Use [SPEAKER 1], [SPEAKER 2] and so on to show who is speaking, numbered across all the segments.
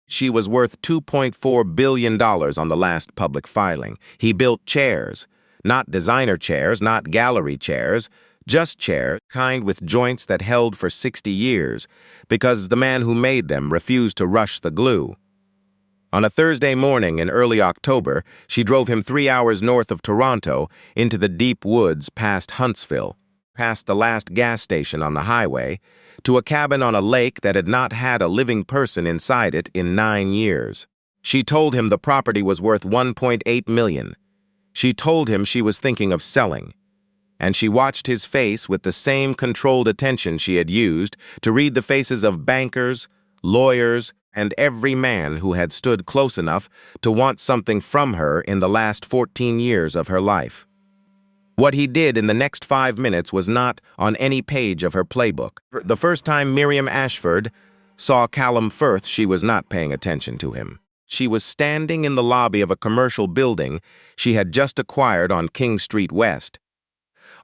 [SPEAKER 1] She was worth $2.4 billion on the last public filing. He built chairs. Not designer chairs, not gallery chairs, just chairs, kind with joints that held for 60 years, because the man who made them refused to rush the glue. On a Thursday morning in early October, she drove him 3 hours north of Toronto into the deep woods past Huntsville, past the last gas station on the highway, to a cabin on a lake that had not had a living person inside it in 9 years. She told him the property was worth $1.8 million. She told him she was thinking of selling. And she watched his face with the same controlled attention she had used to read the faces of bankers, lawyers, and every man who had stood close enough to want something from her in the last 14 years of her life. What he did in the next 5 minutes was not on any page of her playbook. The first time Miriam Ashford saw Callum Firth, she was not paying attention to him. She was standing in the lobby of a commercial building she had just acquired on King Street West,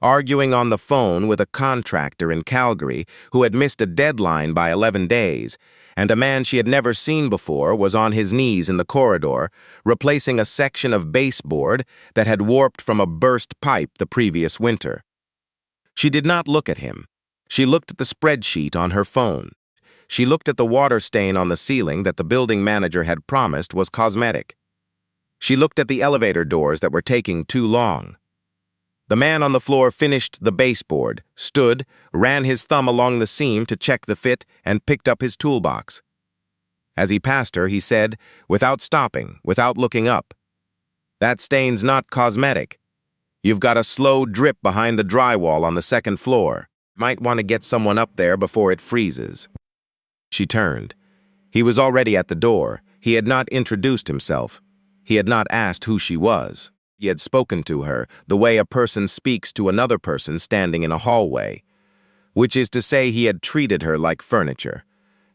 [SPEAKER 1] arguing on the phone with a contractor in Calgary who had missed a deadline by 11 days, and a man she had never seen before was on his knees in the corridor, replacing a section of baseboard that had warped from a burst pipe the previous winter. She did not look at him. She looked at the spreadsheet on her phone. She looked at the water stain on the ceiling that the building manager had promised was cosmetic. She looked at the elevator doors that were taking too long. The man on the floor finished the baseboard, stood, ran his thumb along the seam to check the fit, and picked up his toolbox. As he passed her, he said, without stopping, without looking up, "That stain's not cosmetic. You've got a slow drip behind the drywall on the second floor. Might want to get someone up there before it freezes." She turned. He was already at the door. He had not introduced himself. He had not asked who she was. He had spoken to her the way a person speaks to another person standing in a hallway, which is to say he had treated her like furniture.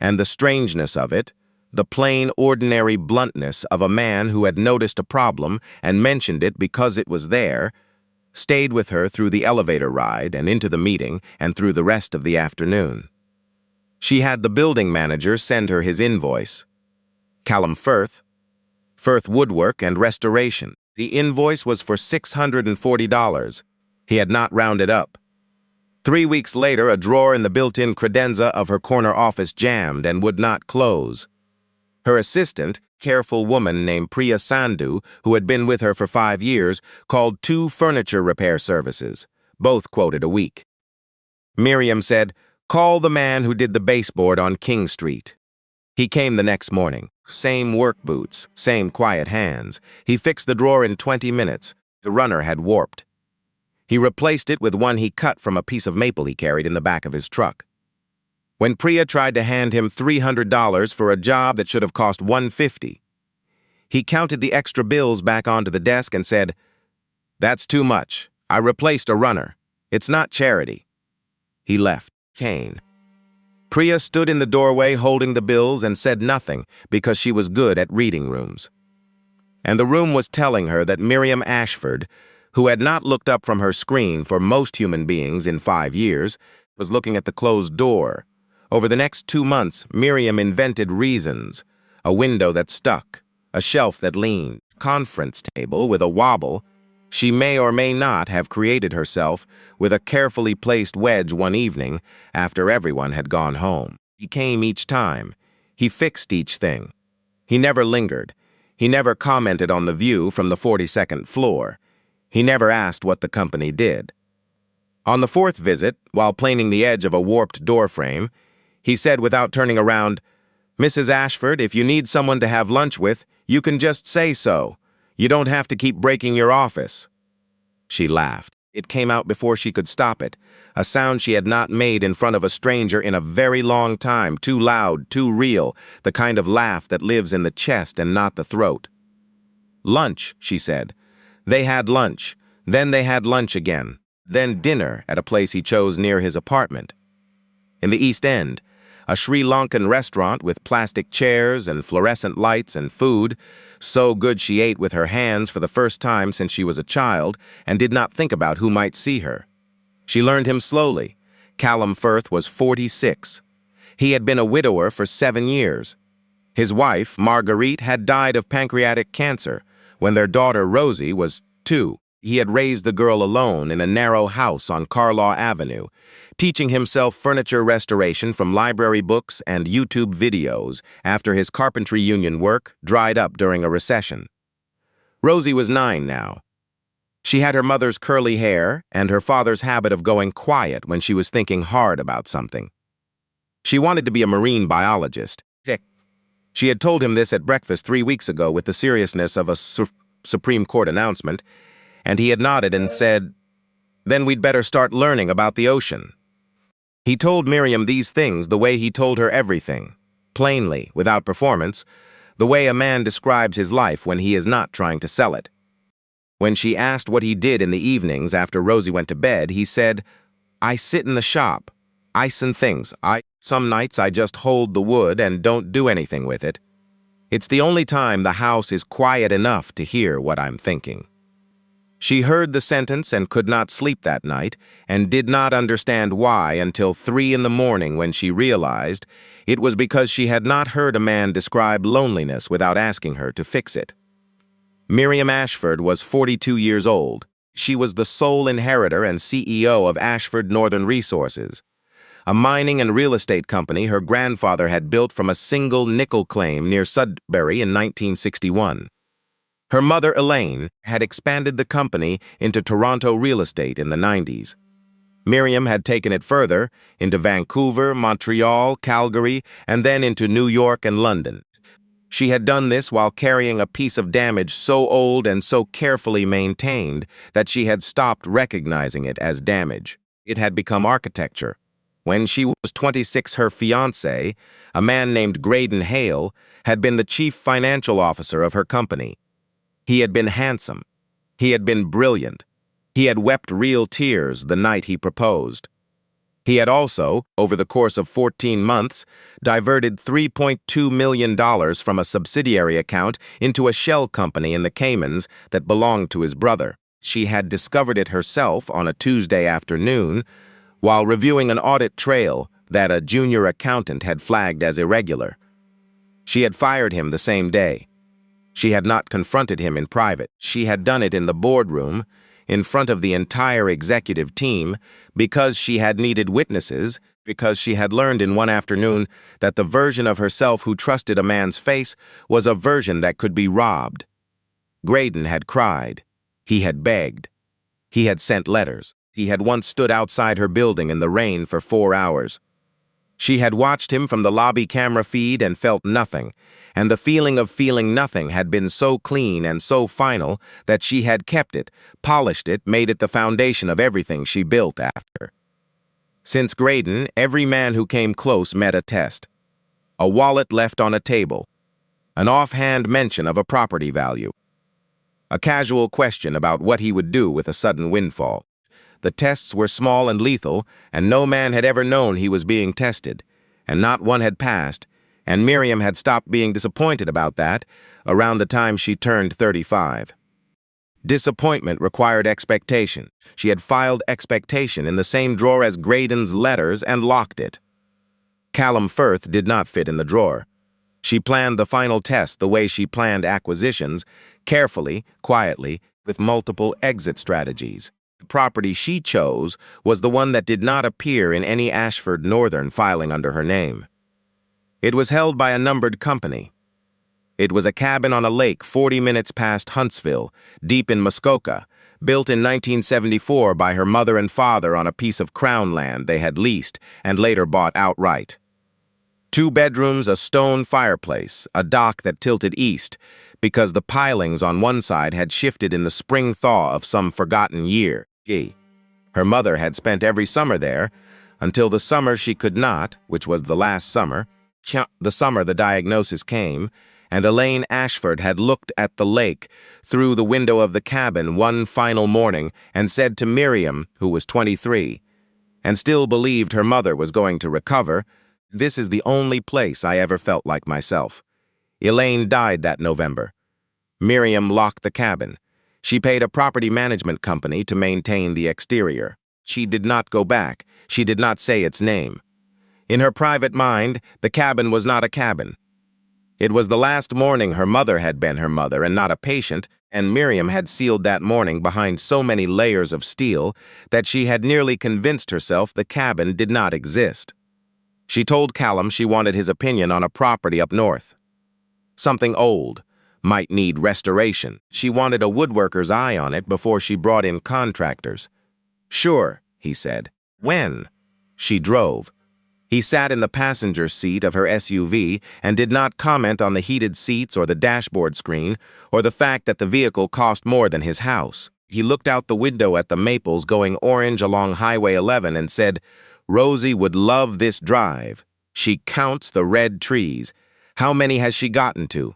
[SPEAKER 1] And the strangeness of it, the plain, ordinary bluntness of a man who had noticed a problem and mentioned it because it was there, stayed with her through the elevator ride and into the meeting and through the rest of the afternoon. She had the building manager send her his invoice. Callum Firth, Firth Woodwork and Restoration. The invoice was for $640. He had not rounded up. 3 weeks later, a drawer in the built-in credenza of her corner office jammed and would not close. Her assistant, careful woman named Priya Sandhu, who had been with her for 5 years, called 2 furniture repair services, both quoted a week. Miriam said, "Call the man who did the baseboard on King Street." He came the next morning. Same work boots, same quiet hands. He fixed the drawer in 20 minutes. The runner had warped. He replaced it with one he cut from a piece of maple he carried in the back of his truck. When Priya tried to hand him $300 for a job that should have cost $150, he counted the extra bills back onto the desk and said, "That's too much. I replaced a runner. It's not charity." He left. Kane. Priya stood in the doorway holding the bills and said nothing because she was good at reading rooms. And the room was telling her that Miriam Ashford, who had not looked up from her screen for most human beings in 5 years, was looking at the closed door. Over the next 2 months, Miriam invented reasons: a window that stuck, a shelf that leaned, conference table with a wobble. She may or may not have created herself with a carefully placed wedge one evening after everyone had gone home. He came each time. He fixed each thing. He never lingered. He never commented on the view from the 42nd floor. He never asked what the company did. On the 4th visit, while planing the edge of a warped doorframe, he said without turning around, "Mrs. Ashford, if you need someone to have lunch with, you can just say so. You don't have to keep breaking your office." She laughed. It came out before she could stop it, a sound she had not made in front of a stranger in a very long time, too loud, too real, the kind of laugh that lives in the chest and not the throat. "Lunch," she said. They had lunch. Then they had lunch again. Then dinner at a place he chose near his apartment. In the East End, a Sri Lankan restaurant with plastic chairs and fluorescent lights and food, so good she ate with her hands for the first time since she was a child and did not think about who might see her. She learned him slowly. Callum Firth was 46. He had been a widower for 7 years. His wife, Marguerite, had died of pancreatic cancer when their daughter, Rosie, was 2. He had raised the girl alone in a narrow house on Carlaw Avenue, teaching himself furniture restoration from library books and YouTube videos after his carpentry union work dried up during a recession. Rosie was 9 now. She had her mother's curly hair and her father's habit of going quiet when she was thinking hard about something. She wanted to be a marine biologist. She had told him this at breakfast 3 weeks ago with the seriousness of a Supreme Court announcement, and he had nodded and said, "Then we'd better start learning about the ocean." He told Miriam these things the way he told her everything, plainly, without performance, the way a man describes his life when he is not trying to sell it. When she asked what he did in the evenings after Rosie went to bed, he said, "I sit in the shop, icing things. Some nights I just hold the wood and don't do anything with it. It's the only time the house is quiet enough to hear what I'm thinking." She heard the sentence and could not sleep that night, and did not understand why until 3 in the morning when she realized it was because she had not heard a man describe loneliness without asking her to fix it. Miriam Ashford was 42 years old. She was the sole inheritor and CEO of Ashford Northern Resources, a mining and real estate company her grandfather had built from a single nickel claim near Sudbury in 1961. Her mother, Elaine, had expanded the company into Toronto real estate in the 90s. Miriam had taken it further into Vancouver, Montreal, Calgary, and then into New York and London. She had done this while carrying a piece of damage so old and so carefully maintained that she had stopped recognizing it as damage. It had become architecture. When she was 26, her fiancé, a man named Graydon Hale, had been the chief financial officer of her company. He had been handsome. He had been brilliant. He had wept real tears the night he proposed. He had also, over the course of 14 months, diverted $3.2 million from a subsidiary account into a shell company in the Caymans that belonged to his brother. She had discovered it herself on a Tuesday afternoon while reviewing an audit trail that a junior accountant had flagged as irregular. She had fired him the same day. She had not confronted him in private. She had done it in the boardroom, in front of the entire executive team, because she had needed witnesses, because she had learned in one afternoon that the version of herself who trusted a man's face was a version that could be robbed. Graydon had cried. He had begged. He had sent letters. He had once stood outside her building in the rain for 4 hours. She had watched him from the lobby camera feed and felt nothing, and the feeling of feeling nothing had been so clean and so final that she had kept it, polished it, made it the foundation of everything she built after. Since Graydon, every man who came close met a test. A wallet left on a table. An offhand mention of a property value. A casual question about what he would do with a sudden windfall. The tests were small and lethal, and no man had ever known he was being tested, and not one had passed, and Miriam had stopped being disappointed about that around the time she turned 35. Disappointment required expectation. She had filed expectation in the same drawer as Graydon's letters and locked it. Callum Firth did not fit in the drawer. She planned the final test the way she planned acquisitions, carefully, quietly, with multiple exit strategies. The property she chose was the one that did not appear in any Ashford Northern filing under her name. It was held by a numbered company. It was a cabin on a lake 40 minutes past Huntsville, deep in Muskoka, built in 1974 by her mother and father on a piece of crown land they had leased and later bought outright. 2 bedrooms, a stone fireplace, a dock that tilted east because the pilings on one side had shifted in the spring thaw of some forgotten year. Her mother had spent every summer there until the summer she could not, which was the last summer, the summer the diagnosis came, and Elaine Ashford had looked at the lake through the window of the cabin one final morning and said to Miriam, who was 23, and still believed her mother was going to recover, "This is the only place I ever felt like myself." Elaine died that November. Miriam locked the cabin. She paid a property management company to maintain the exterior. She did not go back. She did not say its name. In her private mind, the cabin was not a cabin. It was the last morning her mother had been her mother and not a patient, and Miriam had sealed that morning behind so many layers of steel that she had nearly convinced herself the cabin did not exist. She told Callum she wanted his opinion on a property up north. Something old, might need restoration. She wanted a woodworker's eye on it before she brought in contractors. Sure, he said. When? She drove. He sat in the passenger seat of her SUV and did not comment on the heated seats or the dashboard screen or the fact that the vehicle cost more than his house. He looked out the window at the maples going orange along Highway 11 and said, "Rosie would love this drive. She counts the red trees. How many has she gotten to?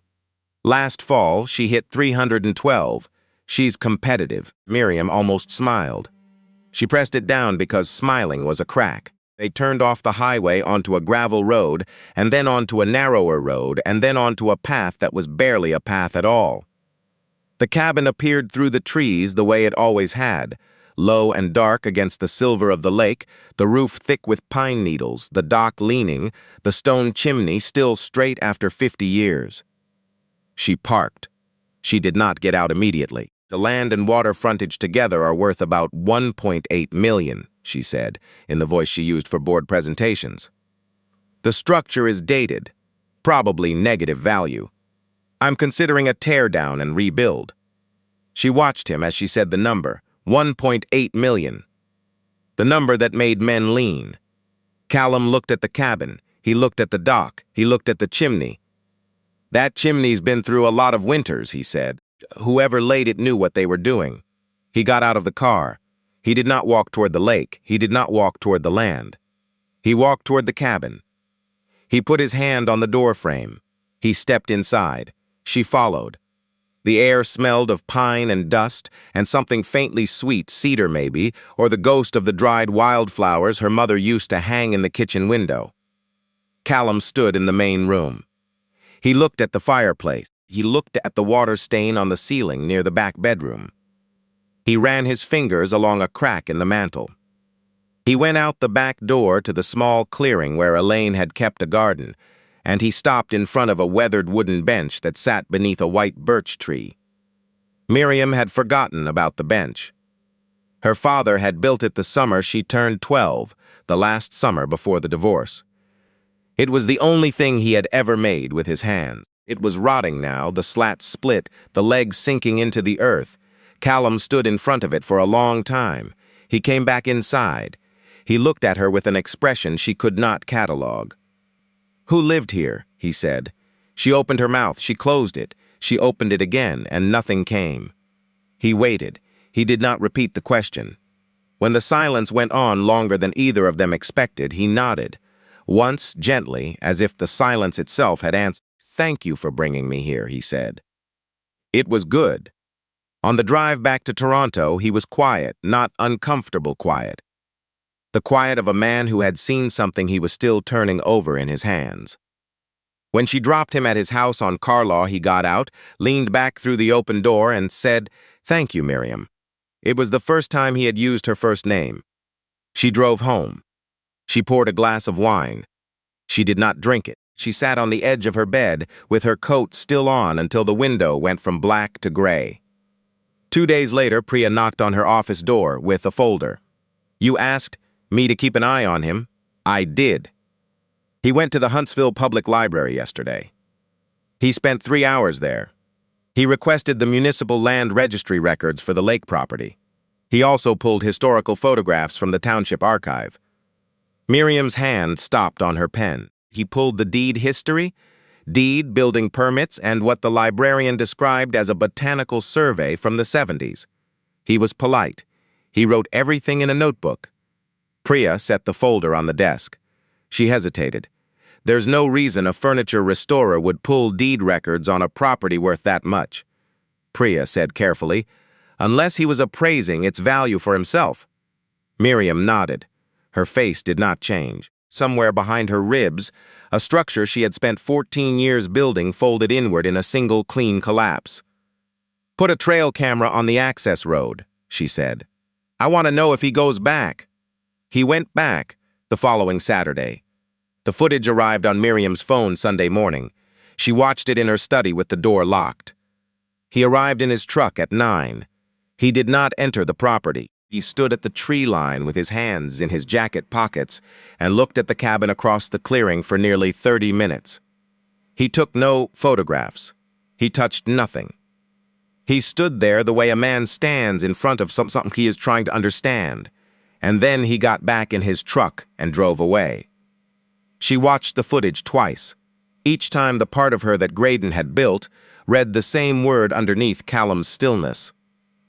[SPEAKER 1] Last fall, she hit 312. She's competitive." Miriam almost smiled. She pressed it down because smiling was a crack. They turned off the highway onto a gravel road, and then onto a narrower road, and then onto a path that was barely a path at all. The cabin appeared through the trees the way it always had, low and dark against the silver of the lake, the roof thick with pine needles, the dock leaning, the stone chimney still straight after 50 years. She parked. She did not get out immediately. The land and water frontage together are worth about $1.8 million, she said, in the voice she used for board presentations. The structure is dated, probably negative value. I'm considering a teardown and rebuild. She watched him as she said the number, 1.8 million. The number that made men lean. Callum looked at the cabin. He looked at the dock. He looked at the chimney. That chimney's been through a lot of winters, he said. Whoever laid it knew what they were doing. He got out of the car. He did not walk toward the lake. He did not walk toward the land. He walked toward the cabin. He put his hand on the door frame. He stepped inside. She followed. The air smelled of pine and dust, and something faintly sweet, cedar maybe, or the ghost of the dried wildflowers her mother used to hang in the kitchen window. Callum stood in the main room. He looked at the fireplace. He looked at the water stain on the ceiling near the back bedroom. He ran his fingers along a crack in the mantel. He went out the back door to the small clearing where Elaine had kept a garden, and he stopped in front of a weathered wooden bench that sat beneath a white birch tree. Miriam had forgotten about the bench. Her father had built it the summer she turned 12, the last summer before the divorce. It was the only thing he had ever made with his hands. It was rotting now, the slats split, the legs sinking into the earth. Callum stood in front of it for a long time. He came back inside. He looked at her with an expression she could not catalog. "Who lived here?" he said. She opened her mouth, she closed it. She opened it again, and nothing came. He waited. He did not repeat the question. When the silence went on longer than either of them expected, he nodded. Once, gently, as if the silence itself had answered. "Thank you for bringing me here," he said. It was good. On the drive back to Toronto, he was quiet, not uncomfortable quiet. The quiet of a man who had seen something he was still turning over in his hands. When she dropped him at his house on Carlaw, he got out, leaned back through the open door, and said, "Thank you, Miriam." It was the first time he had used her first name. She drove home. She poured a glass of wine. She did not drink it. She sat on the edge of her bed, with her coat still on until the window went from black to gray. 2 days later, Priya knocked on her office door with a folder. "You asked me to keep an eye on him." "I did." He went to the Huntsville Public Library yesterday. He spent 3 hours there. He requested the municipal land registry records for the lake property. He also pulled historical photographs from the township archive. Miriam's hand stopped on her pen. He pulled the deed history, deed, building permits, and what the librarian described as a botanical survey from the 70s. He was polite. He wrote everything in a notebook. Priya set the folder on the desk. She hesitated. There's no reason a furniture restorer would pull deed records on a property worth that much. Priya said carefully, unless he was appraising its value for himself. Miriam nodded. Her face did not change. Somewhere behind her ribs, a structure she had spent 14 years building folded inward in a single clean collapse. "Put a trail camera on the access road," she said. "I want to know if he goes back." He went back the following Saturday. The footage arrived on Miriam's phone Sunday morning. She watched it in her study with the door locked. He arrived in his truck at 9. He did not enter the property. He stood at the tree line with his hands in his jacket pockets and looked at the cabin across the clearing for nearly 30 minutes. He took no photographs. He touched nothing. He stood there the way a man stands in front of something he is trying to understand, and then he got back in his truck and drove away. She watched the footage twice. Each time the part of her that Graydon had built read the same word underneath Callum's stillness.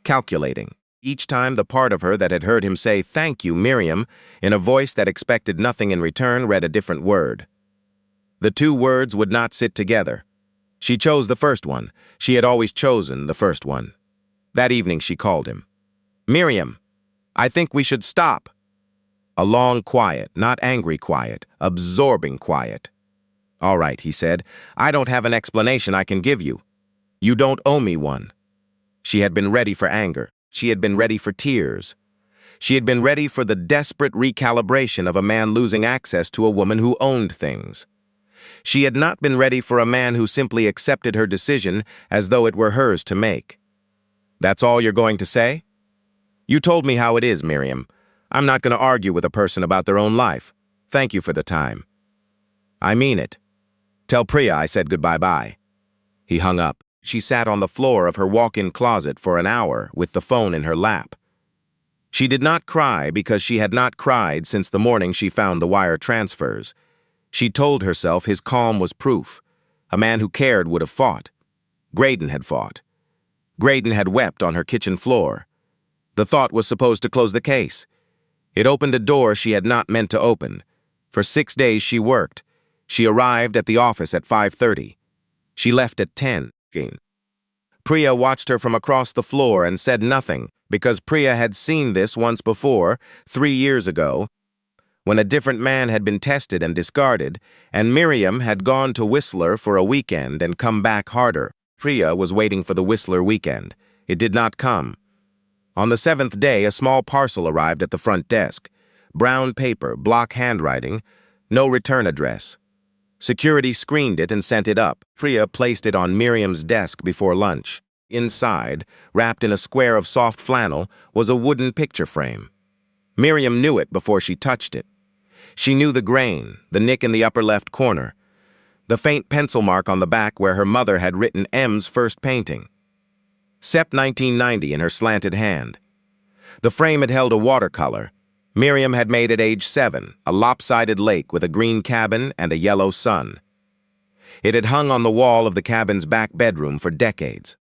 [SPEAKER 1] Calculating. Each time the part of her that had heard him say, "Thank you, Miriam," in a voice that expected nothing in return, read a different word. The two words would not sit together. She chose the first one. She had always chosen the first one. That evening she called him. "Miriam, I think we should stop." A long quiet, not angry quiet, absorbing quiet. "All right," he said. "I don't have an explanation I can give you. You don't owe me one." She had been ready for anger. She had been ready for tears. She had been ready for the desperate recalibration of a man losing access to a woman who owned things. She had not been ready for a man who simply accepted her decision as though it were hers to make. "That's all you're going to say?" "You told me how it is, Miriam. I'm not going to argue with a person about their own life. Thank you for the time." "I mean it. Tell Priya I said goodbye-bye." He hung up. She sat on the floor of her walk-in closet for an hour with the phone in her lap. She did not cry because she had not cried since the morning she found the wire transfers. She told herself his calm was proof. A man who cared would have fought. Graydon had fought. Graydon had wept on her kitchen floor. The thought was supposed to close the case. It opened a door she had not meant to open. For 6 days she worked. She arrived at the office at 5:30. She left at 10. Priya watched her from across the floor and said nothing, because Priya had seen this once before, 3 years ago, when a different man had been tested and discarded, and Miriam had gone to Whistler for a weekend and come back harder. Priya was waiting for the Whistler weekend. It did not come. On the 7th day, a small parcel arrived at the front desk. Brown paper, block handwriting, no return address. Security screened it and sent it up. Priya placed it on Miriam's desk before lunch. Inside, wrapped in a square of soft flannel, was a wooden picture frame. Miriam knew it before she touched it. She knew the grain, the nick in the upper left corner, the faint pencil mark on the back where her mother had written M's first painting. Sep 1990 in her slanted hand. The frame had held a watercolor. Miriam had made at age 7, a lopsided lake with a green cabin and a yellow sun. It had hung on the wall of the cabin's back bedroom for decades.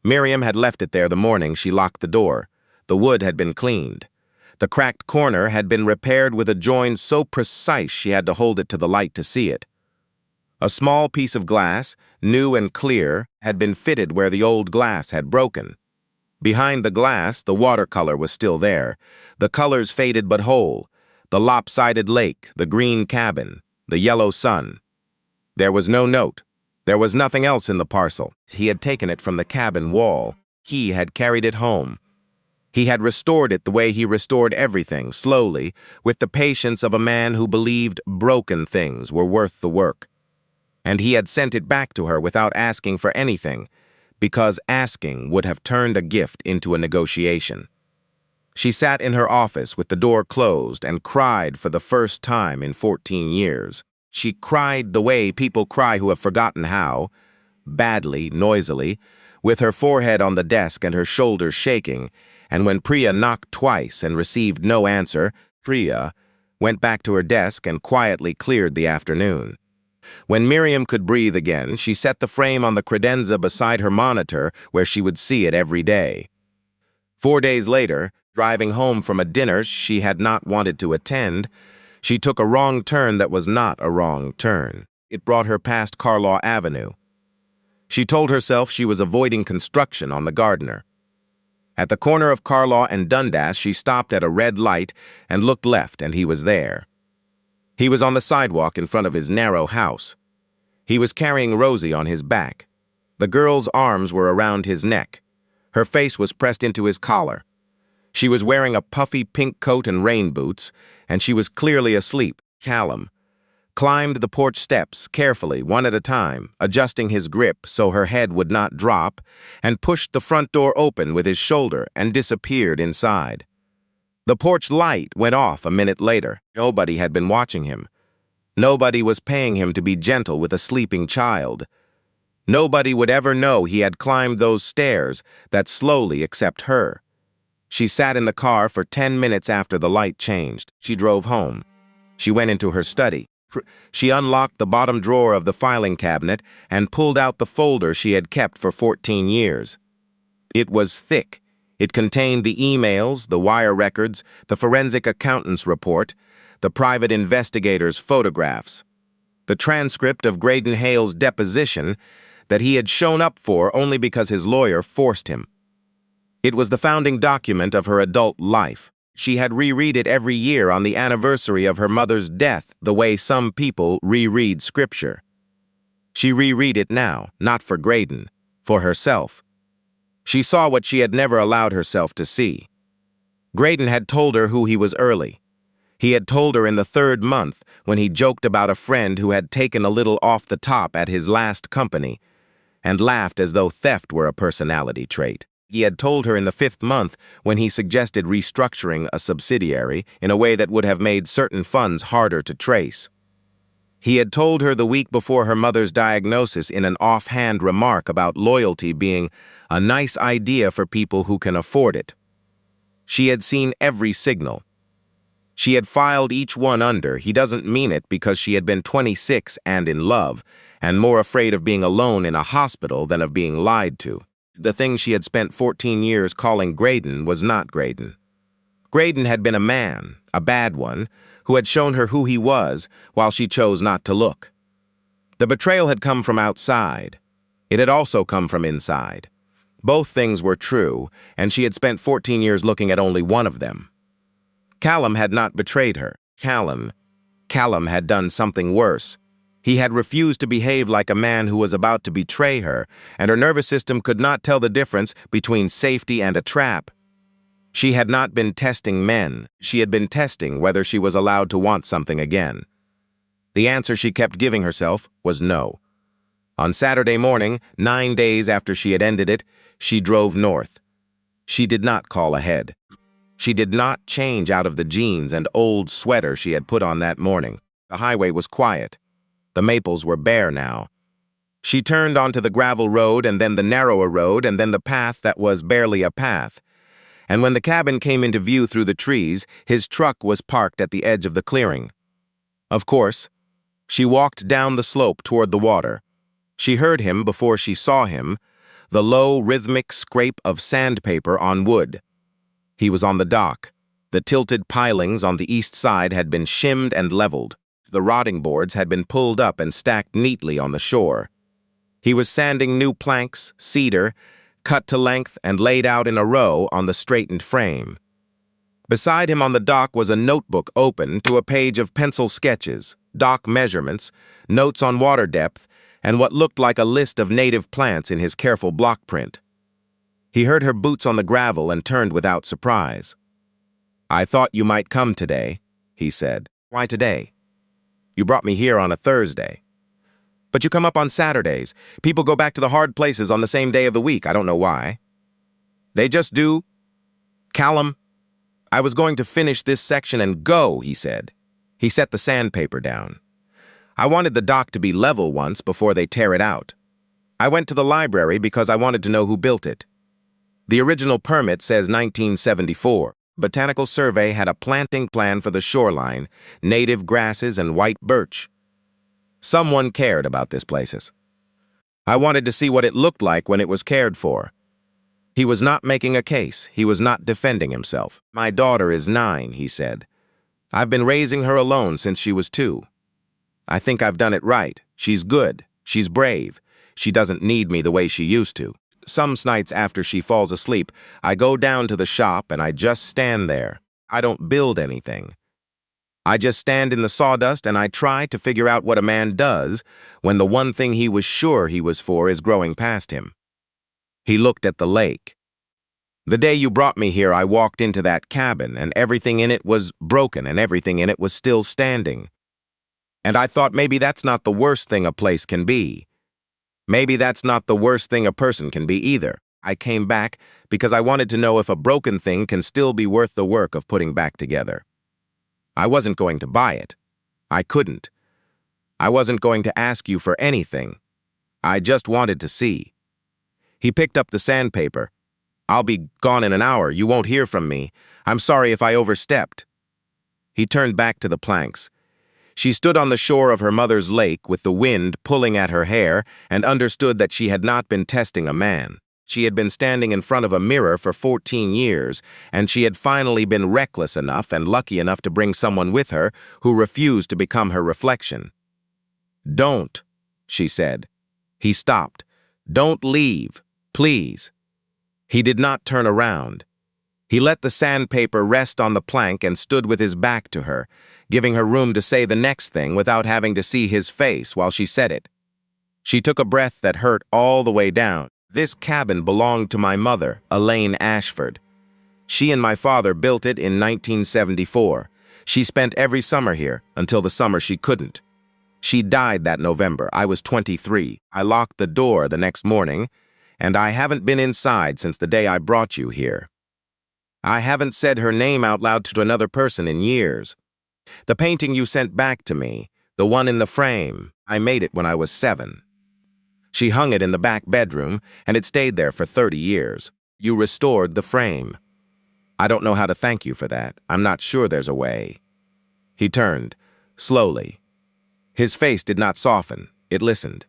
[SPEAKER 1] Miriam had left it there the morning she locked the door. The wood had been cleaned. The cracked corner had been repaired with a join so precise she had to hold it to the light to see it. A small piece of glass, new and clear, had been fitted where the old glass had broken. Behind the glass, the watercolor was still there. The colors faded but whole. The lopsided lake, the green cabin, the yellow sun. There was no note. There was nothing else in the parcel. He had taken it from the cabin wall. He had carried it home. He had restored it the way he restored everything, slowly, with the patience of a man who believed broken things were worth the work. And he had sent it back to her without asking for anything, because asking would have turned a gift into a negotiation. She sat in her office with the door closed and cried for the first time in 14 years. She cried the way people cry who have forgotten how, badly, noisily, with her forehead on the desk and her shoulders shaking, and when Priya knocked twice and received no answer, Priya went back to her desk and quietly cleared the afternoon. When Miriam could breathe again, she set the frame on the credenza beside her monitor where she would see it every day. 4 days later, driving home from a dinner she had not wanted to attend, she took a wrong turn that was not a wrong turn. It brought her past Carlaw Avenue. She told herself she was avoiding construction on the Gardiner. At the corner of Carlaw and Dundas, she stopped at a red light and looked left, and he was there. He was on the sidewalk in front of his narrow house. He was carrying Rosie on his back. The girl's arms were around his neck. Her face was pressed into his collar. She was wearing a puffy pink coat and rain boots, and she was clearly asleep. Callum. climbed the porch steps carefully, one at a time, adjusting his grip so her head would not drop, and pushed the front door open with his shoulder and disappeared inside. The porch light went off a minute later. Nobody had been watching him. Nobody was paying him to be gentle with a sleeping child. Nobody would ever know he had climbed those stairs that slowly except her. She sat in the car for 10 minutes after the light changed. She drove home. She went into her study. She unlocked the bottom drawer of the filing cabinet and pulled out the folder she had kept for 14 years. It was thick. It contained the emails, the wire records, the forensic accountant's report, the private investigator's photographs, the transcript of Graydon Hale's deposition that he had shown up for only because his lawyer forced him. It was the founding document of her adult life. She had reread it every year on the anniversary of her mother's death, the way some people reread scripture. She reread it now, not for Graydon, for herself. She saw what she had never allowed herself to see. Graydon had told her who he was early. He had told her in the 3rd month when he joked about a friend who had taken a little off the top at his last company and laughed as though theft were a personality trait. He had told her in the 5th month when he suggested restructuring a subsidiary in a way that would have made certain funds harder to trace. He had told her the week before her mother's diagnosis in an offhand remark about loyalty being a nice idea for people who can afford it. She had seen every signal. She had filed each one under "he doesn't mean it" because she had been 26 and in love, and more afraid of being alone in a hospital than of being lied to. The thing she had spent 14 years calling Graydon was not Graydon. Graydon had been a man, a bad one, who had shown her who he was while she chose not to look. The betrayal had come from outside. It had also come from inside. Both things were true, and she had spent 14 years looking at only one of them. Callum had not betrayed her. Callum had done something worse. He had refused to behave like a man who was about to betray her, and her nervous system could not tell the difference between safety and a trap. She had not been testing men. She had been testing whether she was allowed to want something again. The answer she kept giving herself was no. On Saturday morning, 9 days after she had ended it, she drove north. She did not call ahead. She did not change out of the jeans and old sweater she had put on that morning. The highway was quiet. The maples were bare now. She turned onto the gravel road and then the narrower road and then the path that was barely a path. And when the cabin came into view through the trees, his truck was parked at the edge of the clearing. Of course, she walked down the slope toward the water. She heard him before she saw him, the low, rhythmic scrape of sandpaper on wood. He was on the dock. The tilted pilings on the east side had been shimmed and leveled. The rotting boards had been pulled up and stacked neatly on the shore. He was sanding new planks, cedar, cut to length and laid out in a row on the straightened frame. Beside him on the dock was a notebook open to a page of pencil sketches, dock measurements, notes on water depth, and what looked like a list of native plants in his careful block print. He heard her boots on the gravel and turned without surprise. "I thought you might come today," he said. "Why today? You brought me here on a Thursday." "But you come up on Saturdays. People go back to the hard places on the same day of the week. I don't know why." "They just do." "Callum, I was going to finish this section and go," he said. He set the sandpaper down. "I wanted the dock to be level once before they tear it out. I went to the library because I wanted to know who built it. The original permit says 1974. Botanical Survey had a planting plan for the shoreline, native grasses and white birch. Someone cared about these places. I wanted to see what it looked like when it was cared for." He was not making a case. He was not defending himself. "My daughter is 9, he said. "I've been raising her alone since she was 2. I think I've done it right. She's good. She's brave. She doesn't need me the way she used to. Some nights after she falls asleep, I go down to the shop and I just stand there. I don't build anything. I just stand in the sawdust and I try to figure out what a man does when the one thing he was sure he was for is growing past him." He looked at the lake. "The day you brought me here, I walked into that cabin and everything in it was broken and everything in it was still standing. And I thought maybe that's not the worst thing a place can be. Maybe that's not the worst thing a person can be either. I came back because I wanted to know if a broken thing can still be worth the work of putting back together. I wasn't going to buy it. I couldn't. I wasn't going to ask you for anything. I just wanted to see. He picked up the sandpaper. I'll be gone in an hour. You won't hear from me. I'm sorry if I overstepped. He turned back to the planks. She stood on the shore of her mother's lake with the wind pulling at her hair and understood that she had not been testing a man. She had been standing in front of a mirror for 14 years, and she had finally been reckless enough and lucky enough to bring someone with her who refused to become her reflection. "Don't," she said. He stopped. "Don't leave, please." He did not turn around. He let the sandpaper rest on the plank and stood with his back to her, giving her room to say the next thing without having to see his face while she said it. She took a breath that hurt all the way down. "This cabin belonged to my mother, Elaine Ashford. She and my father built it in 1974. She spent every summer here until the summer she couldn't. She died that November. I was 23. I locked the door the next morning, and I haven't been inside since the day I brought you here. I haven't said her name out loud to another person in years. The painting you sent back to me, the one in the frame, I made it when I was 7. She hung it in the back bedroom, and it stayed there for 30 years. You restored the frame. I don't know how to thank you for that. I'm not sure there's a way." He turned, slowly. His face did not soften. It listened.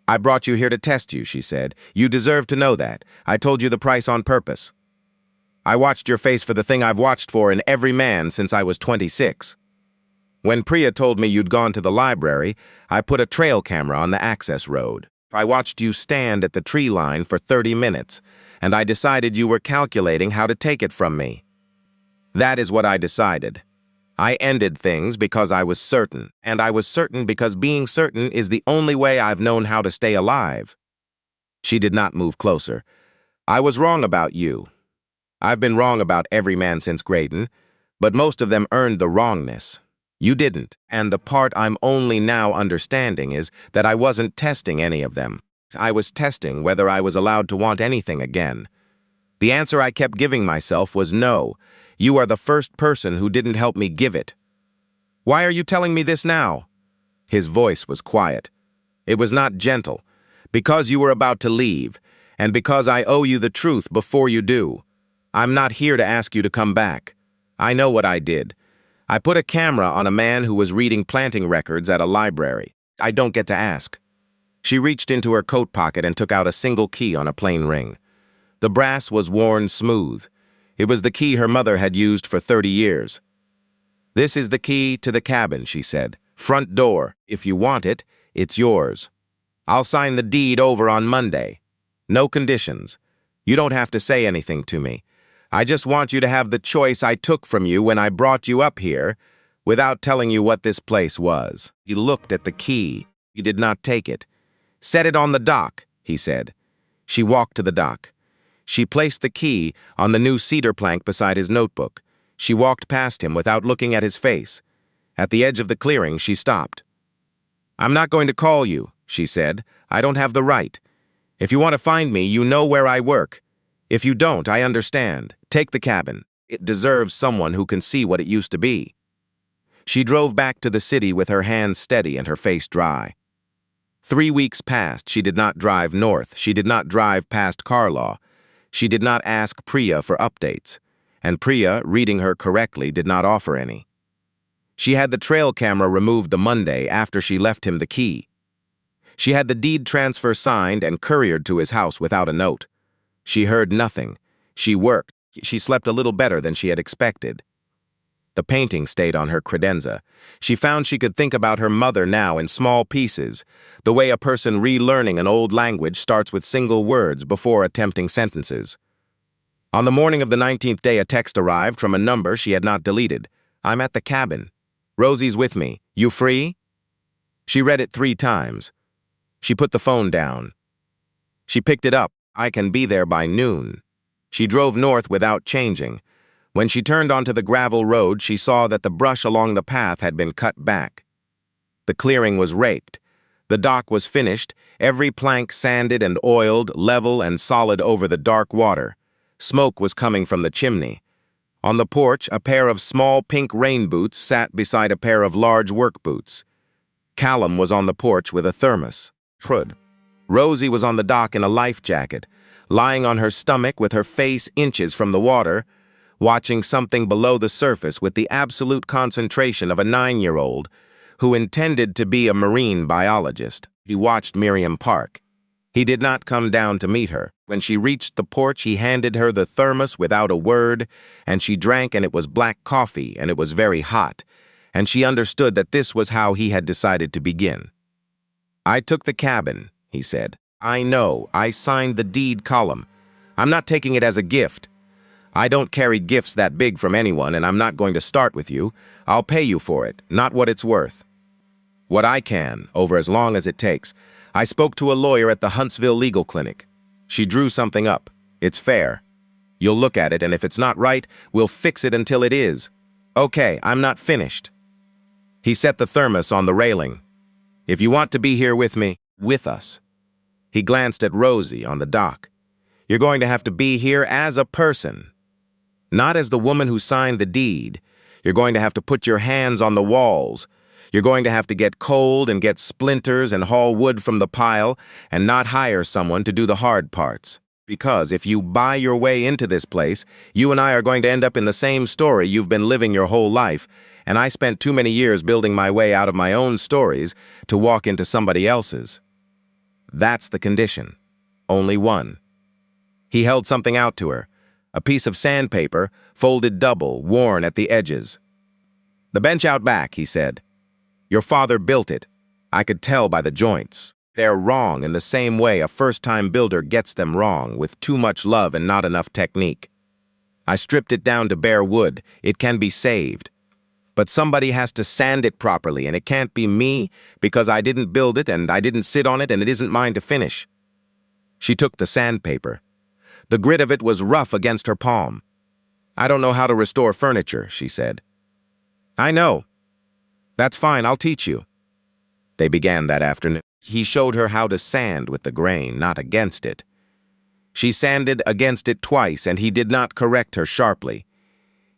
[SPEAKER 1] "I brought you here to test you," she said. "You deserve to know that. I told you the price on purpose. I watched your face for the thing I've watched for in every man since I was 26. When Priya told me you'd gone to the library, I put a trail camera on the access road. I watched you stand at the tree line for 30 minutes, and I decided you were calculating how to take it from me. That is what I decided. I ended things because I was certain, and I was certain because being certain is the only way I've known how to stay alive." She did not move closer. "I was wrong about you. I've been wrong about every man since Graydon, but most of them earned the wrongness. You didn't, and the part I'm only now understanding is that I wasn't testing any of them. I was testing whether I was allowed to want anything again. The answer I kept giving myself was no. You are the first person who didn't help me give it. Why are you telling me this now?" His voice was quiet. It was not gentle. "Because you were about to leave, and because I owe you the truth before you do. I'm not here to ask you to come back. I know what I did. I put a camera on a man who was reading planting records at a library. I don't get to ask." She reached into her coat pocket and took out a single key on a plain ring. The brass was worn smooth. It was the key her mother had used for 30 years. "This is the key to the cabin," she said. "Front door. If you want it, it's yours. I'll sign the deed over on Monday. No conditions. You don't have to say anything to me. I just want you to have the choice I took from you when I brought you up here, without telling you what this place was." He looked at the key. He did not take it. "Set it on the dock," he said. She walked to the dock. She placed the key on the new cedar plank beside his notebook. She walked past him without looking at his face. At the edge of the clearing, she stopped. "I'm not going to call you," she said. "I don't have the right. If you want to find me, you know where I work. If you don't, I understand. Take the cabin. It deserves someone who can see what it used to be." She drove back to the city with her hands steady and her face dry. 3 weeks passed. She did not drive north. She did not drive past Carlaw. She did not ask Priya for updates, and Priya, reading her correctly, did not offer any. She had the trail camera removed the Monday after she left him the key. She had the deed transfer signed and couriered to his house without a note. She heard nothing. She worked. She slept a little better than she had expected. The painting stayed on her credenza. She found she could think about her mother now in small pieces, the way a person relearning an old language starts with single words before attempting sentences. On the morning of the 19th day, a text arrived from a number she had not deleted. "I'm at the cabin. Rosie's with me. You free?" She read it 3 times. She put the phone down. She picked it up. "I can be there by noon." She drove north without changing. When she turned onto the gravel road, she saw that the brush along the path had been cut back. The clearing was raked. The dock was finished, every plank sanded and oiled, level and solid over the dark water. Smoke was coming from the chimney. On the porch, a pair of small pink rain boots sat beside a pair of large work boots. Callum was on the porch with a thermos. Trud. Rosie was on the dock in a life jacket, lying on her stomach with her face inches from the water, watching something below the surface with the absolute concentration of a 9-year-old who intended to be a marine biologist. He watched Miriam park. He did not come down to meet her. When she reached the porch, he handed her the thermos without a word, and she drank, and it was black coffee, and it was very hot, and she understood that this was how he had decided to begin. "I took the cabin," he said. "I know. I signed the deed column. I'm not taking it as a gift. I don't carry gifts that big from anyone, and I'm not going to start with you. I'll pay you for it, not what it's worth. What I can, over as long as it takes. I spoke to a lawyer at the Huntsville Legal Clinic. She drew something up. It's fair. You'll look at it, and if it's not right, we'll fix it until it is. Okay, I'm not finished." He set the thermos on the railing. "If you want to be here with me, with us." He glanced at Rosie on the dock. "You're going to have to be here as a person. Not as the woman who signed the deed. You're going to have to put your hands on the walls. You're going to have to get cold and get splinters and haul wood from the pile and not hire someone to do the hard parts. Because if you buy your way into this place, you and I are going to end up in the same story you've been living your whole life, and I spent too many years building my way out of my own stories to walk into somebody else's. That's the condition. Only one." He held something out to her, a piece of sandpaper, folded double, worn at the edges. "The bench out back," he said. "Your father built it. I could tell by the joints. They're wrong in the same way a first-time builder gets them wrong, with too much love and not enough technique. I stripped it down to bare wood. It can be saved. But somebody has to sand it properly, and it can't be me, because I didn't build it, and I didn't sit on it, and it isn't mine to finish." She took the sandpaper. The grit of it was rough against her palm. "I don't know how to restore furniture," she said. "I know. That's fine, I'll teach you." They began that afternoon. He showed her how to sand with the grain, not against it. She sanded against it twice, and he did not correct her sharply.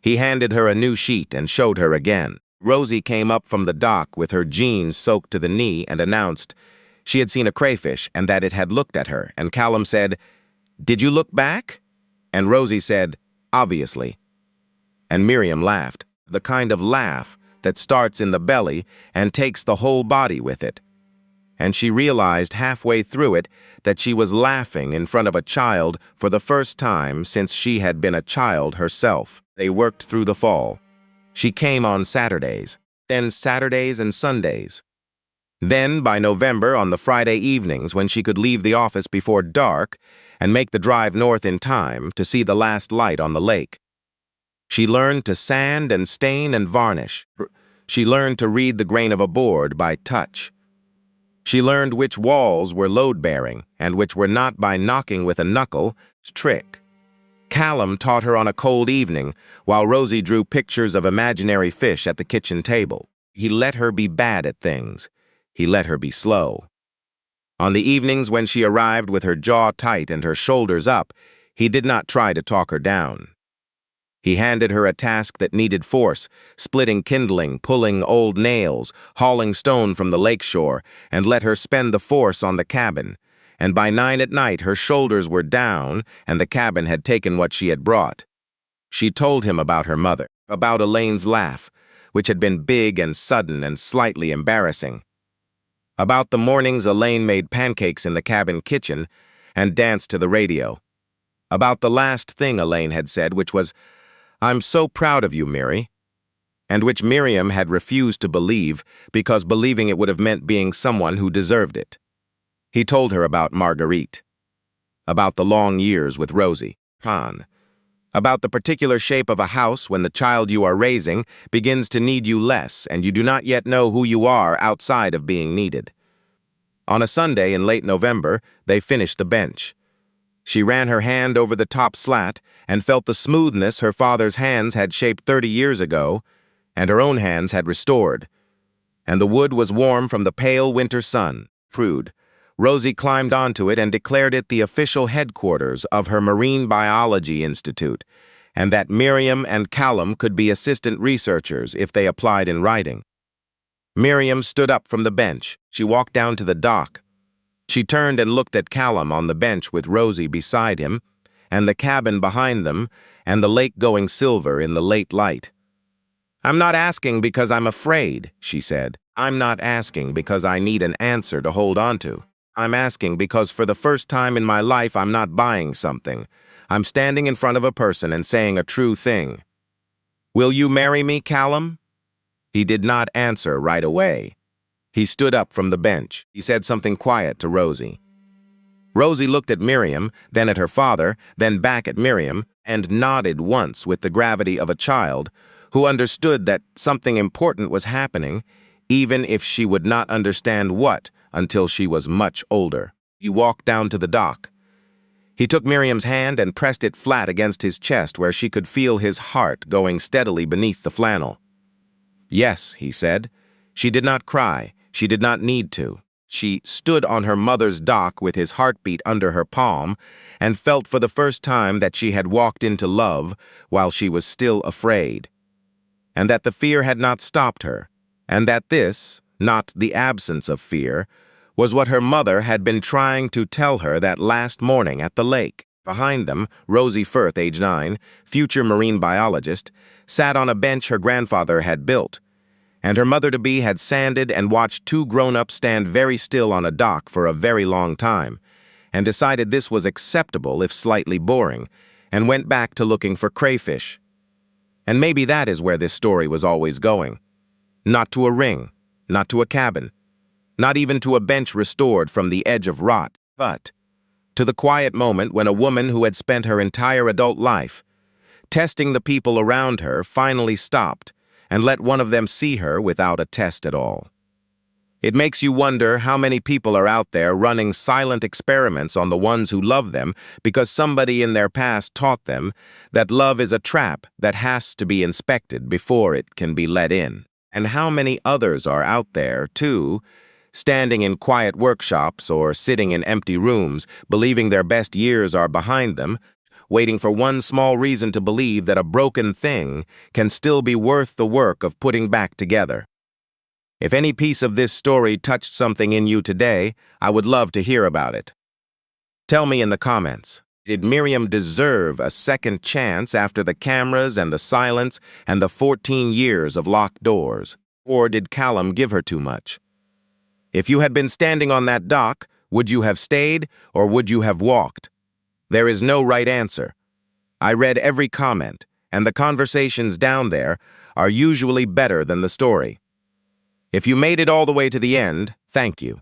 [SPEAKER 1] He handed her a new sheet and showed her again. Rosie came up from the dock with her jeans soaked to the knee and announced she had seen a crayfish and that it had looked at her, and Callum said, "Did you look back?" And Rosie said, "Obviously." And Miriam laughed, the kind of laugh that starts in the belly and takes the whole body with it. And she realized halfway through it that she was laughing in front of a child for the first time since she had been a child herself. They worked through the fall. She came on Saturdays, then Saturdays and Sundays. Then, by November, on the Friday evenings when she could leave the office before dark and make the drive north in time to see the last light on the lake. She learned to sand and stain and varnish. She learned to read the grain of a board by touch. She learned which walls were load-bearing and which were not by knocking with a knuckle trick. Callum taught her on a cold evening while Rosie drew pictures of imaginary fish at the kitchen table. He let her be bad at things. He let her be slow. On the evenings when she arrived with her jaw tight and her shoulders up, he did not try to talk her down. He handed her a task that needed force, splitting kindling, pulling old nails, hauling stone from the lakeshore, and let her spend the force on the cabin. And by 9 at night her shoulders were down, and the cabin had taken what she had brought. She told him about her mother, about Elaine's laugh, which had been big and sudden and slightly embarrassing. About the mornings Elaine made pancakes in the cabin kitchen and danced to the radio. About the last thing Elaine had said, which was, "I'm so proud of you, Miri," and which Miriam had refused to believe because believing it would have meant being someone who deserved it. He told her about Marguerite, about the long years with Rosie, Han, about the particular shape of a house when the child you are raising begins to need you less and you do not yet know who you are outside of being needed. On a Sunday in late November, they finished the bench. She ran her hand over the top slat and felt the smoothness her father's hands had shaped 30 years ago, and her own hands had restored. and the wood was warm from the pale winter sun. Prude. Rosie climbed onto it and declared it the official headquarters of her Marine Biology Institute, and that Miriam and Callum could be assistant researchers if they applied in writing. Miriam stood up from the bench. She walked down to the dock. She turned and looked at Callum on the bench with Rosie beside him, and the cabin behind them, and the lake going silver in the late light. "I'm not asking because I'm afraid," she said. "I'm not asking because I need an answer to hold on to. I'm asking because for the first time in my life I'm not buying something. I'm standing in front of a person and saying a true thing. Will you marry me, Callum?" He did not answer right away. He stood up from the bench. He said something quiet to Rosie. Rosie looked at Miriam, then at her father, then back at Miriam, and nodded once with the gravity of a child who understood that something important was happening, even if she would not understand what until she was much older. He walked down to the dock. He took Miriam's hand and pressed it flat against his chest where she could feel his heart going steadily beneath the flannel. "Yes," he said. She did not cry. She did not need to. She stood on her mother's dock with his heartbeat under her palm and felt for the first time that she had walked into love while she was still afraid, and that the fear had not stopped her, and that this, not the absence of fear, was what her mother had been trying to tell her that last morning at the lake. Behind them, Rosie Firth, age 9, future marine biologist, sat on a bench her grandfather had built, and her mother-to-be had sanded and watched two grown-ups stand very still on a dock for a very long time, and decided this was acceptable if slightly boring, and went back to looking for crayfish. And maybe that is where this story was always going. Not to a ring, not to a cabin, not even to a bench restored from the edge of rot, but to the quiet moment when a woman who had spent her entire adult life testing the people around her finally stopped and let one of them see her without a test at all. It makes you wonder how many people are out there running silent experiments on the ones who love them because somebody in their past taught them that love is a trap that has to be inspected before it can be let in. And how many others are out there, too, standing in quiet workshops or sitting in empty rooms, believing their best years are behind them, waiting for one small reason to believe that a broken thing can still be worth the work of putting back together. If any piece of this story touched something in you today, I would love to hear about it. Tell me in the comments, did Miriam deserve a second chance after the cameras and the silence and the 14 years of locked doors? Or did Callum give her too much? If you had been standing on that dock, would you have stayed or would you have walked? There is no right answer. I read every comment, and the conversations down there are usually better than the story. If you made it all the way to the end, thank you.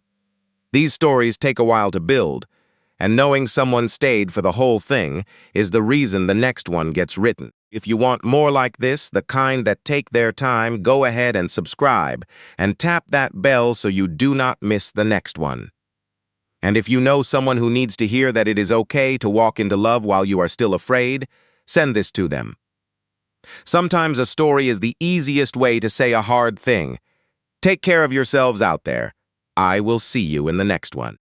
[SPEAKER 1] These stories take a while to build, and knowing someone stayed for the whole thing is the reason the next one gets written. If you want more like this, the kind that take their time, go ahead and subscribe, and tap that bell so you do not miss the next one. And if you know someone who needs to hear that it is okay to walk into love while you are still afraid, send this to them. Sometimes a story is the easiest way to say a hard thing. Take care of yourselves out there. I will see you in the next one.